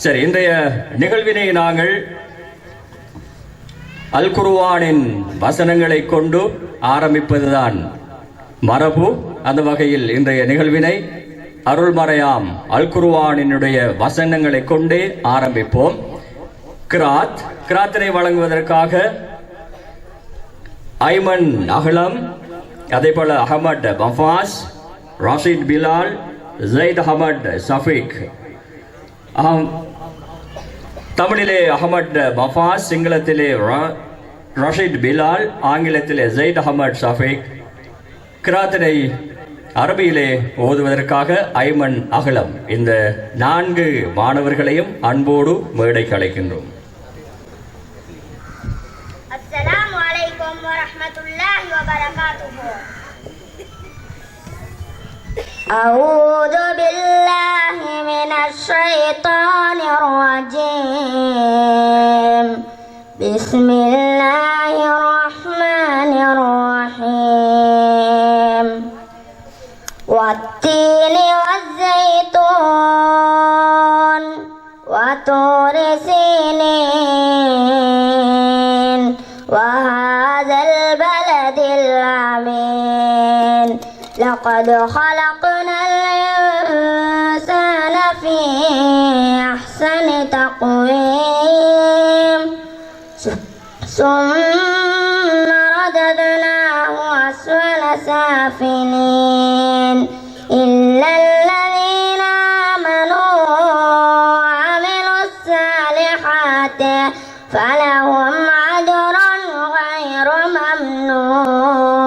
சரி, இன்றைய நிகழ்வினை நாங்கள் அல் குர்ஆனின் வசனங்களை கொண்டு ஆரம்பிப்பதுதான் மரபு. அந்த வகையில் இன்றைய நிகழ்வினை அருள்மறையாம் அல் குர்ஆனினுடைய வசனங்களை கொண்டே ஆரம்பிப்போம். கிராத்தினை வழங்குவதற்காக ஐமன் அஹ்லம், அதேபோல அஹமட் மஃபாஸ், ராஷித் பிலால், ஜெயித் அஹமட் சஃபீக். தமிழிலே அஹமட் மஃபாஸ், சிங்களத்திலே ராஷித் பிலால், ஆங்கிலத்திலே ஜெயித் அஹமட் சஃபீக். கிராத்தினை அரபியிலே ஓதுவதற்காக ஐமன் அஹ்லம். இந்த 4 மாணவர்களையும் அன்போடு மேடைக்கு அழைக்கின்றோம். அஸ்ஸலாமு அலைக்கும் வரஹ்மத்துல்லாஹி வபரகாத்துஹு. அஊது பில்லாஹி மினஷ் ஷைத்தானிர் ரஜீம். பிஸ்மில்லாஹிர் ரஹ்மானிர் ரஹீம். والتين والزيتون وطور سينين وهذا البلد الأمين لقد خلقنا الإنسان في أحسن تقويم ثم رددناه أسفل سافلين إلا الذين آمنوا وعملوا الصالحات فلهم أجر غير ممنون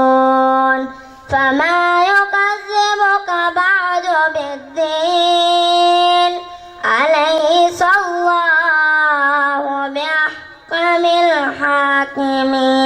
فما يكذبك بعد بالدين أليس الله بأحكم الحاكمين.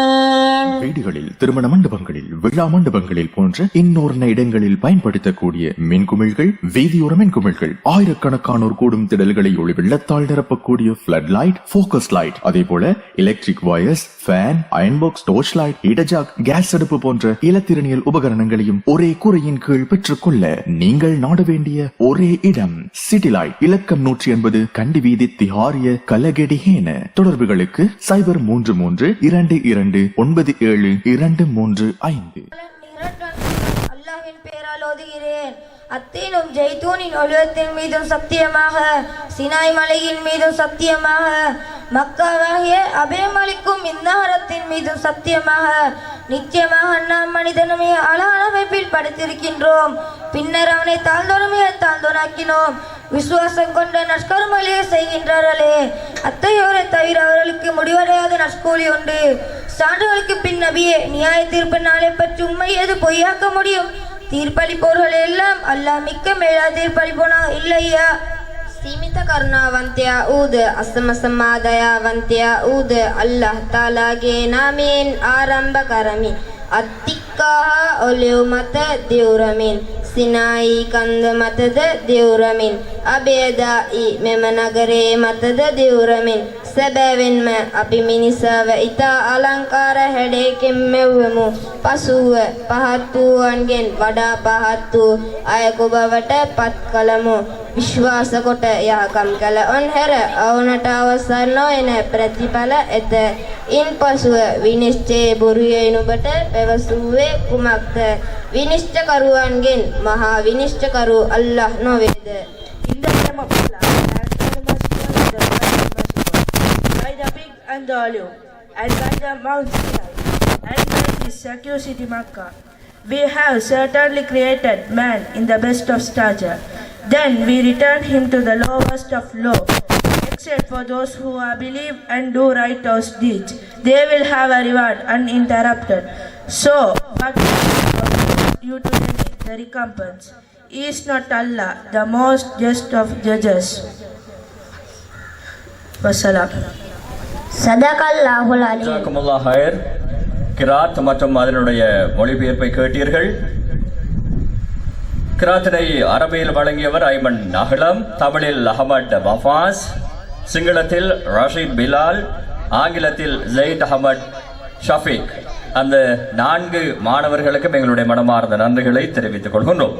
வீடுகளில், திருமண மண்டபங்களில், விழா மண்டபங்களில் போன்ற இன்னொரு இடங்களில் பயன்படுத்தக்கூடிய மின்குமிழ்கள், வீதியோர மின்குமிழ்கள், ஆயிரக்கணக்கானோர் கூடும் திடல்களை ஒளி வெள்ளத்தால் நிரப்பக்கூடிய பிளட் லைட், போக்கஸ் லைட், அதே போல electric wires, fan, iron box, torch light, இடஜாக், கேஸ் அடுப்பு போன்ற இலத்திரனியல் உபகரணங்களையும் ஒரே கூரையின் கீழ் பெற்றுக்கொள்ள நீங்கள் நாட வேண்டிய ஒரே இடம் சிட்டி லைட். இலக்கம் 180 கண்டி வீதி, திஹாரிய, கலகெடிஹேன. தொடர்புகளுக்கு 033-2297235. அல்லாஹ்வின் பெயரால் ஓதுகிறேன். அத்தீனும் ஜெய்தூனின் ஒளிவத்தின் மீதும் சத்தியமாக, சினாய் மலையின் மீதும் சத்தியமாக, மக்காவாகிய அபயமளிக்கும் இந்நகரத்தின் மீதும் சத்தியமாக, நிச்சயமாக நாம் மனிதனுமே அழகான அமைப்பில் படைத்திருக்கின்றோம். பின்னர் அவனை தாழ்ந்தோனுமே தாழ்ந்தோனாக்கினோம். விசுவாசம் கொண்ட நஷ்கருமலையை செய்கின்றார்களே, அத்தையோரை தவிர அவர்களுக்கு முடிவடையாத நஷ்கூலி உண்டு. சான்றுகளுக்கு பின் நபியே, நியாய தீர்ப்பு நாளை பற்றி உண்மை ஏது பொய்யாக்க முடியும்? தீர்ப்பளிப்போர்கள் எல்லாம் அல்லாஹ் மிக்க மேலா தீர்ப்பளிப்போனா இல்லையா? සීමිත කරුණාවන්තයා ඌද අසමසමා දයාවන්තයා ඌද අල්ලාහ් තාලාගේ නාමයෙන් ආරම්භ කරමි. අත්තික්කාහා ඔලිව් මත දිවුරමින්, සිනායි කන්ද මතද දිවුරමින්, අබේදායි මෙම නගරේ මතද දිවුරමින්, සැබෑවෙන්ම අපි මිනිසාව ඉතා අලංකාර හැඩයකින් මෙව්වමු. පසුව පහත් වූවන්ගෙන් වඩා පහත් වූ අයකු බවට පත් කළමු. විශ්වාස කොට යහකම් කළ ඔන්හැර අවුනට අවසන් නොයන ප්‍රතිඵල ඇත. ඉන් පසුව විනිශ්චය බොරුයේ නුඹට පැවසුවේ කුමක්ද? විනිශ්චකරුවන්ගෙන් මහා විනිශ්චකරු අල්ලාහ් නොවේද? In the name of Allah, and the merciful, the merciful, by the big and the olive, and by the Mount Sinai, and by the secure city Makkah, we have certainly created man in the best of stature. Then we return him to the lowest of low, except for those who believe and do righteous deeds. They will have a reward uninterrupted. So, what you to the recompense? Is not Allah the most just of judges? Wassalam. சதகல்லாஹுல் அலீம். ஜஸாக்குமுல்லாஹ் ஹைர். கிராத் மற்றும் அதனுடைய மொழிபெயர்ப்பை கேட்டீர்கள். கிராத்தினை அரபியில் வழங்கியவர் ஐமன் அஹ்லம், தமிழில் அஹமட் மஃபாஸ், சிங்களத்தில் ராஷித் பிலால், ஆங்கிலத்தில் Zaid Ahmed Shafique. அந்த 4 மாணவர்களுக்கும் எங்களுடைய மனமார்ந்த நன்றிகளை தெரிவித்துக் கொள்கின்றோம்.